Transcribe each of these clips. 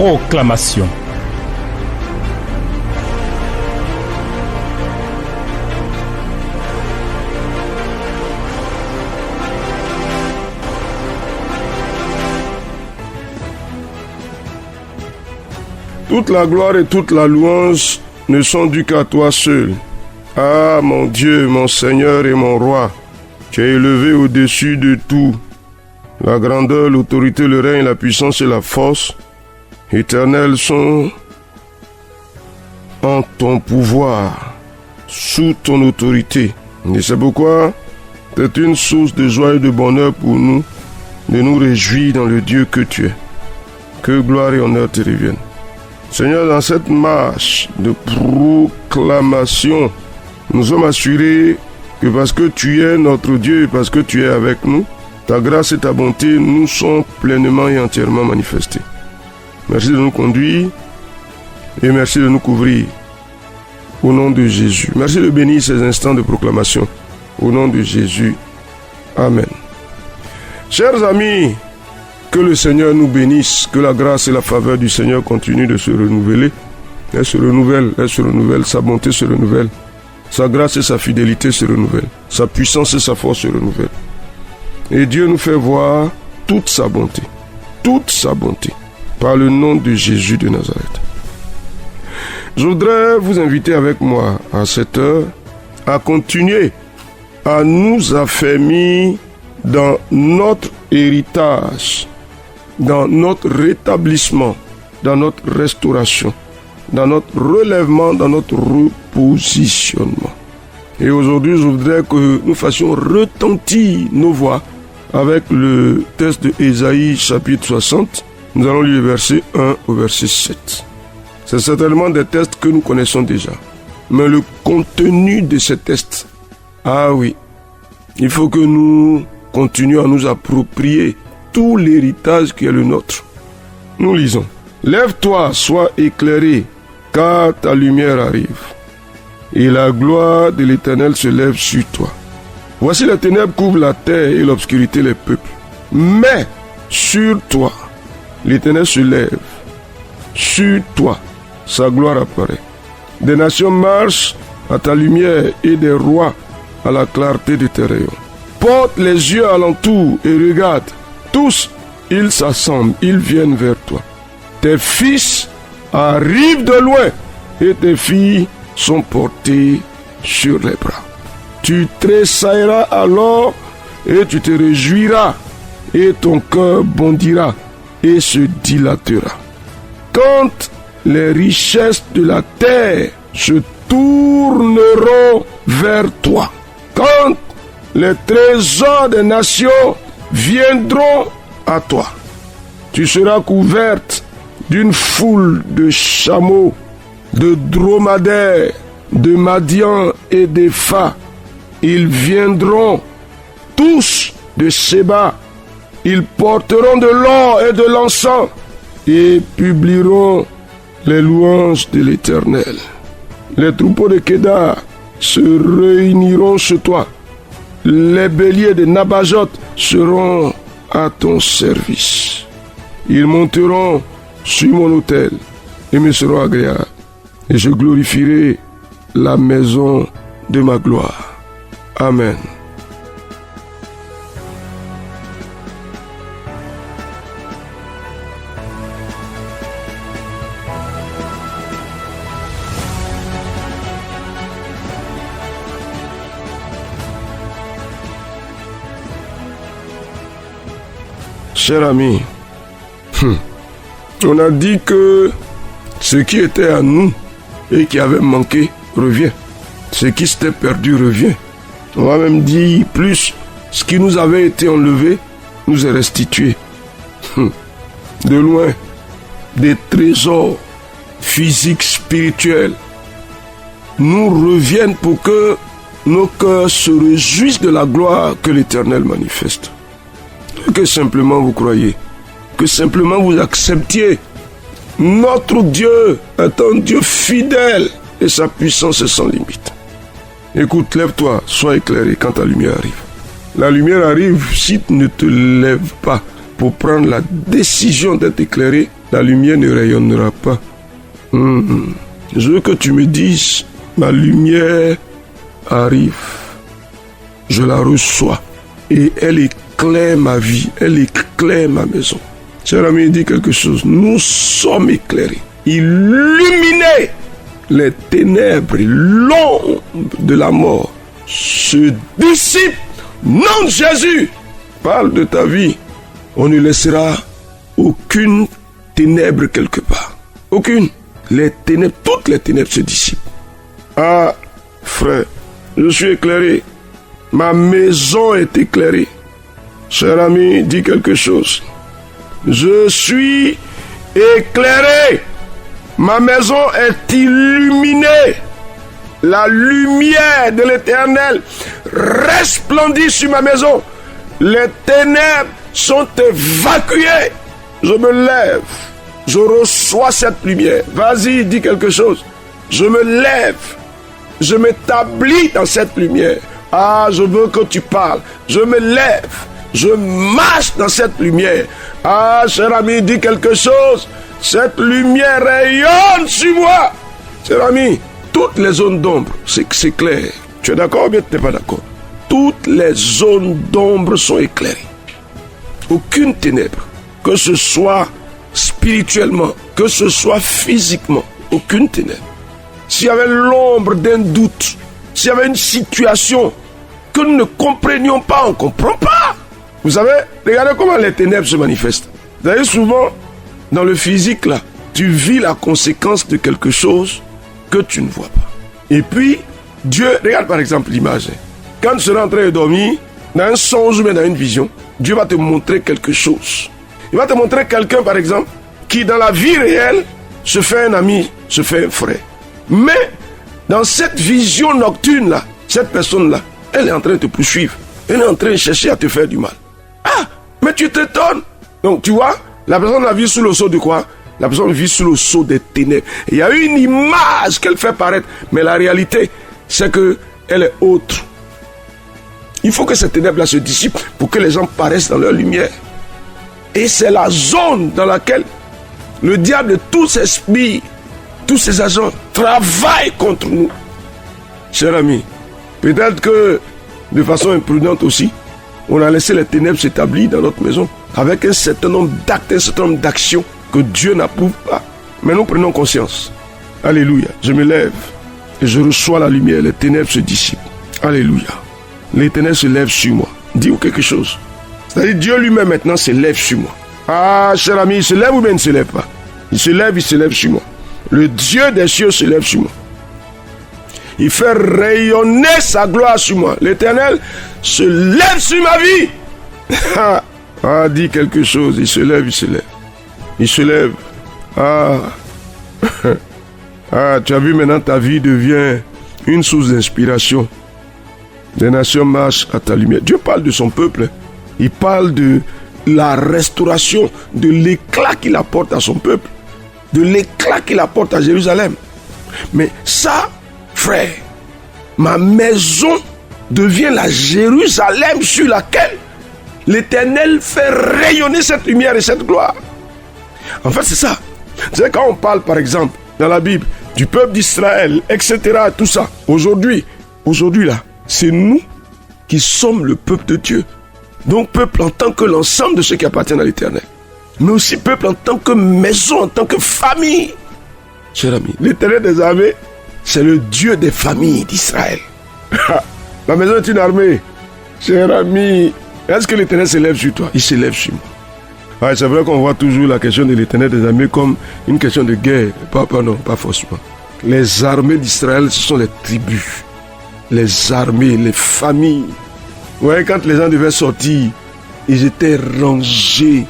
Proclamation. Toute la gloire et toute la louange ne sont dues qu'à toi seul. Ah, mon Dieu, mon Seigneur et mon Roi, tu es élevé au-dessus de tout. La grandeur, l'autorité, le règne, la puissance et la force éternelles sont en ton pouvoir, sous ton autorité. Et c'est pourquoi c'est une source de joie et de bonheur pour nous de nous réjouir dans le Dieu que tu es. Que gloire et honneur te reviennent. Seigneur, dans cette marche de proclamation, nous sommes assurés que parce que tu es notre Dieu et parce que tu es avec nous, ta grâce et ta bonté nous sont pleinement et entièrement manifestées. Merci de nous conduire et merci de nous couvrir au nom de Jésus. Merci de bénir ces instants de proclamation au nom de Jésus. Amen. Chers amis, que le Seigneur nous bénisse, que la grâce et la faveur du Seigneur continuent de se renouveler. Elle se renouvelle, sa bonté se renouvelle, sa grâce et sa fidélité se renouvellent, sa puissance et sa force se renouvellent. Et Dieu nous fait voir toute sa bonté, par le nom de Jésus de Nazareth. Je voudrais vous inviter avec moi à cette heure à continuer à nous affermir dans notre héritage, dans notre rétablissement, dans notre restauration, dans notre relèvement, dans notre repositionnement. Et aujourd'hui, je voudrais que nous fassions retentir nos voix avec le texte de Ésaïe chapitre 60. Nous allons lire le verset 1 au verset 7. C'est certainement des textes que nous connaissons déjà. Mais le contenu de ces textes, ah oui, il faut que nous continuions à nous approprier tout l'héritage qui est le nôtre. Nous lisons. Lève-toi, sois éclairé, car ta lumière arrive, et la gloire de l'Éternel se lève sur toi. Voici les ténèbres couvrent la terre et l'obscurité les peuples. Mais sur toi, l'Éternel se lève. Sur toi, sa gloire apparaît. Des nations marchent à ta lumière et des rois à la clarté de tes rayons. Porte les yeux alentour et regarde. Tous, ils s'assemblent, ils viennent vers toi. Tes fils arrivent de loin et tes filles sont portées sur les bras. Tu tressailleras alors et tu te réjouiras et ton cœur bondira et se dilatera. Quand les richesses de la terre se tourneront vers toi, quand les trésors des nations viendront à toi, tu seras couverte d'une foule de chameaux, de dromadaires, de Madian et d'Épha. Ils viendront tous de Séba. Ils porteront de l'or et de l'encens et publieront les louanges de l'Éternel. Les troupeaux de Kédar se réuniront chez toi. Les béliers de Nabajot seront à ton service. Ils monteront sur mon autel et me seront agréables. Et je glorifierai la maison de ma gloire. Amen. Cher ami, on a dit que ce qui était à nous et qui avait manqué revient. Ce qui s'était perdu revient. On va même dire plus, ce qui nous avait été enlevé nous est restitué. De loin, des trésors physiques, spirituels nous reviennent pour que nos cœurs se réjouissent de la gloire que l'Éternel manifeste. Que simplement vous croyez, que simplement vous acceptiez. Notre Dieu est un Dieu fidèle et sa puissance est sans limite. Écoute, lève-toi, sois éclairé quand ta lumière arrive. La lumière arrive si tu ne te lèves pas pour prendre la décision d'être éclairé. la lumière ne rayonnera pas. Je veux que tu me dises, ma lumière arrive. Je la reçois. Et elle éclaire ma vie, elle éclaire ma maison. Cher ami, dit quelque chose. Nous sommes éclairés, illuminés. Les ténèbres et l'ombre de la mort se dissipent. Nom de Jésus, parle de ta vie. On ne laissera aucune ténèbre quelque part. Aucune. Les ténèbres, toutes les ténèbres se dissipent. Ah, frère, je suis éclairé. Ma maison est éclairée. Cher ami, dis quelque chose. Je suis éclairé. Ma maison est illuminée. La lumière de l'Éternel resplendit sur ma maison. Les ténèbres sont évacuées. Je me lève. Je reçois cette lumière. Vas-y, dis quelque chose. Je me lève. Je m'établis dans cette lumière. Ah, je veux que tu parles. Je me lève. Je marche dans cette lumière. Ah, cher ami, dis quelque chose. Cette lumière rayonne sur moi. Cher ami, toutes les zones d'ombre, c'est clair. Tu es d'accord ou bien tu n'es pas d'accord? Toutes les zones d'ombre sont éclairées. Aucune ténèbre, que ce soit spirituellement, que ce soit physiquement, aucune ténèbre. S'il y avait l'ombre d'un doute, s'il y avait une situation que nous ne comprenions pas, on ne comprend pas. Vous savez, regardez comment les ténèbres se manifestent. Vous savez, souvent, dans le physique, là, tu vis la conséquence de quelque chose que tu ne vois pas. Et puis, Dieu, regarde par exemple l'image. Quand tu seras en train de dormir, dans un songe ou dans une vision, Dieu va te montrer quelque chose. Il va te montrer quelqu'un, par exemple, qui dans la vie réelle se fait un ami, se fait un frère. Mais, dans cette vision nocturne-là, cette personne-là, elle est en train de te poursuivre. Elle est en train de chercher à te faire du mal. Ah, mais tu t'étonnes. Donc, tu vois, la personne la vit sous le sceau de quoi? La personne vit sous le sceau des ténèbres. Il y a une image qu'elle fait paraître, mais la réalité, c'est qu'elle est autre. Il faut que cette ténèbre-là se dissipe pour que les gens paraissent dans leur lumière. Et c'est la zone dans laquelle le diable et tous ses esprits, tous ses agents travaillent contre nous. Cher ami, peut-être que de façon imprudente aussi, on a laissé les ténèbres s'établir dans notre maison avec un certain nombre d'actes, un certain nombre d'actions que Dieu n'approuve pas. Mais nous prenons conscience. Alléluia. Je me lève et je reçois la lumière. Les ténèbres se dissipent. Alléluia. Les ténèbres se lèvent sur moi. Dis-vous quelque chose. C'est-à-dire Dieu lui-même maintenant se lève sur moi. Ah, cher ami, il se lève ou bien il ne se lève pas? Il se lève sur moi. Le Dieu des cieux se lève sur moi. Il fait rayonner sa gloire sur moi. L'Éternel se lève sur ma vie. Ah, dis quelque chose. Il se lève, il se lève. Il se lève. Ah. Ah, tu as vu maintenant ta vie devient une source d'inspiration. Les nations marchent à ta lumière. Dieu parle de son peuple. Il parle de la restauration, de l'éclat qu'il apporte à son peuple. De l'éclat qu'il apporte à Jérusalem. Mais ça, frère, ma maison devient la Jérusalem sur laquelle l'Éternel fait rayonner cette lumière et cette gloire. En fait, c'est ça. C'est quand on parle, par exemple, dans la Bible, du peuple d'Israël, etc., tout ça. Aujourd'hui là, c'est nous qui sommes le peuple de Dieu. Donc, peuple en tant que l'ensemble de ceux qui appartiennent à l'Éternel. Mais aussi peuple en tant que maison, en tant que famille. Cher ami, l'Éternel des armées, c'est le Dieu des familles d'Israël. La maison est une armée. Cher ami, est-ce que l'Éternel se lève sur toi? Il se lève sur moi. Ouais, c'est vrai qu'on voit toujours la question de l'Éternel des armées comme une question de guerre. Non, pas forcément. Les armées d'Israël, ce sont les tribus. Les armées, les familles. Ouais, quand les gens devaient sortir, ils étaient rangés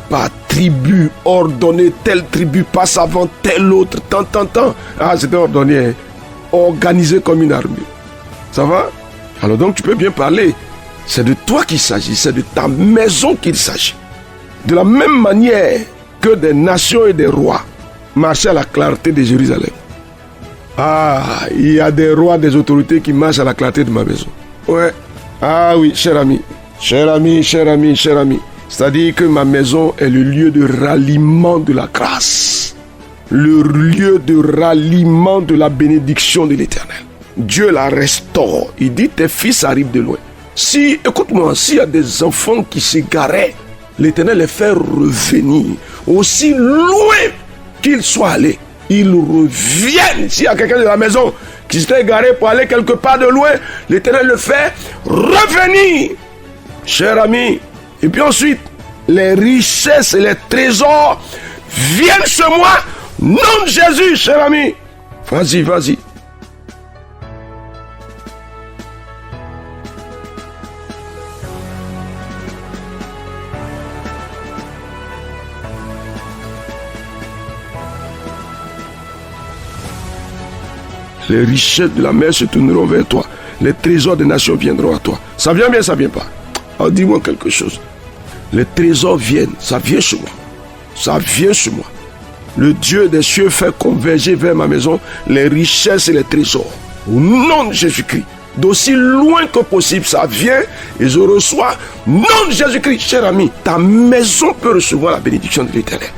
par tribu, ordonnés. Telle tribu passe avant telle autre, tant. Ah, c'était ordonné, hein. Organisé comme une armée. Ça va? Alors donc tu peux bien parler. C'est de toi qu'il s'agit, c'est de ta maison qu'il s'agit. De la même manière que des nations et des rois marchaient à la clarté de Jérusalem. Ah, il y a des rois, des autorités qui marchent à la clarté de ma maison. Ouais. Ah oui, cher ami. C'est-à-dire que ma maison est le lieu de ralliement de la grâce. Le lieu de ralliement de la bénédiction de l'Éternel. Dieu la restaure. Il dit, tes fils arrivent de loin. Si, écoute-moi, s'il y a des enfants qui s'égaraient, l'Éternel les fait revenir. Aussi loin qu'ils soient allés, ils reviennent. S'il y a quelqu'un de la maison qui s'est égaré pour aller quelque part de loin, l'Éternel le fait revenir. Cher ami, et puis ensuite, les richesses et les trésors viennent sur moi. Nom de Jésus, cher ami. Vas-y, vas-y. Les richesses de la mer se tourneront vers toi. Les trésors des nations viendront à toi. Ça vient bien, ça vient pas. Oh, dis-moi quelque chose. Les trésors viennent, ça vient sur moi. Ça vient sur moi. Le Dieu des cieux fait converger vers ma maison les richesses et les trésors. Au nom de Jésus-Christ. D'aussi loin que possible, ça vient et je reçois. Nom de Jésus-Christ, cher ami, ta maison peut recevoir la bénédiction de l'Éternel.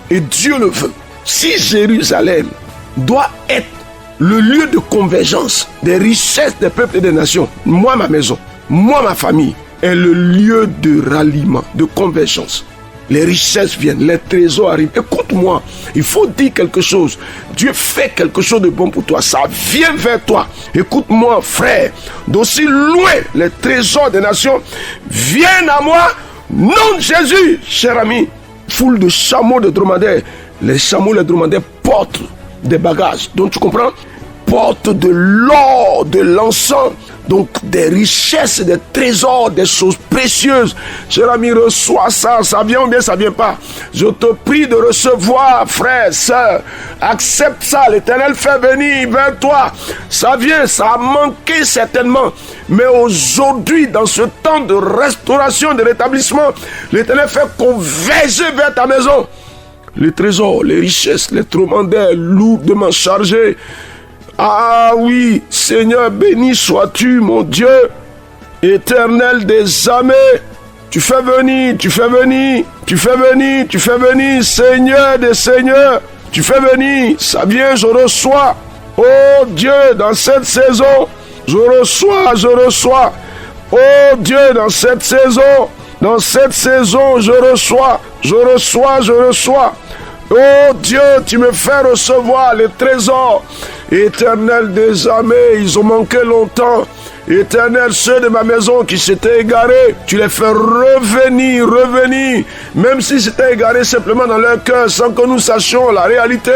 Et Dieu le veut. Si Jérusalem doit être le lieu de convergence des richesses des peuples et des nations, moi, ma maison, moi, ma famille, est le lieu de ralliement, de convergence. Les richesses viennent, les trésors arrivent. Écoute-moi, il faut dire quelque chose. Dieu fait quelque chose de bon pour toi. Ça vient vers toi. Écoute-moi, frère. D'aussi loin, les trésors des nations viennent à moi. Nom de Jésus, cher ami. Foule de chameaux, de dromadaires. Les chameaux, les dromadaires portent des bagages. Donc tu comprends? Portent de l'or, de l'encens, donc des richesses, des trésors, des choses précieuses. Cher ami, reçois ça. Ça vient ou bien ça vient pas? Je te prie de recevoir, frère, sœur. Accepte ça. L'Éternel fait venir vers toi. Ça vient, ça a manqué certainement. Mais aujourd'hui, dans ce temps de restauration, de rétablissement, l'Éternel fait converger vers ta maison les trésors, les richesses, les dromadaires lourdement chargés. Ah oui, Seigneur, béni sois-tu, mon Dieu, Éternel des armées. Tu fais venir, tu fais venir, tu fais venir, tu fais venir, Seigneur des seigneurs. Tu fais venir, ça vient, je reçois. Oh Dieu, dans cette saison, je reçois. Oh Dieu, dans cette saison, je reçois. Oh Dieu, tu me fais recevoir les trésors. Éternel des armées, ils ont manqué longtemps. Éternel, ceux de ma maison qui s'étaient égarés, tu les fais revenir. Même s'ils s'étaient égarés simplement dans leur cœur, sans que nous sachions la réalité,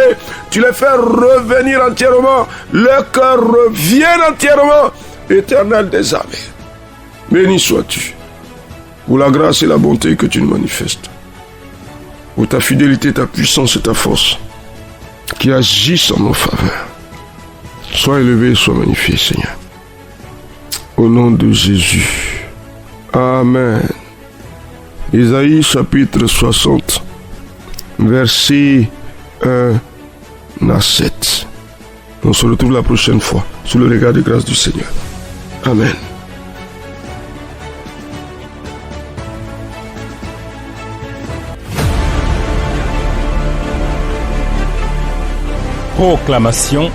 tu les fais revenir entièrement. Leur cœur revient entièrement. Éternel des armées, béni sois-tu pour la grâce et la bonté que tu nous manifestes. Pour ta fidélité, ta puissance et ta force qui agissent en nos faveurs. Sois élevé, sois magnifié, Seigneur. Au nom de Jésus. Amen. Isaïe chapitre 60, verset 1 à 7. On se retrouve la prochaine fois sous le regard de grâce du Seigneur. Amen. Proclamation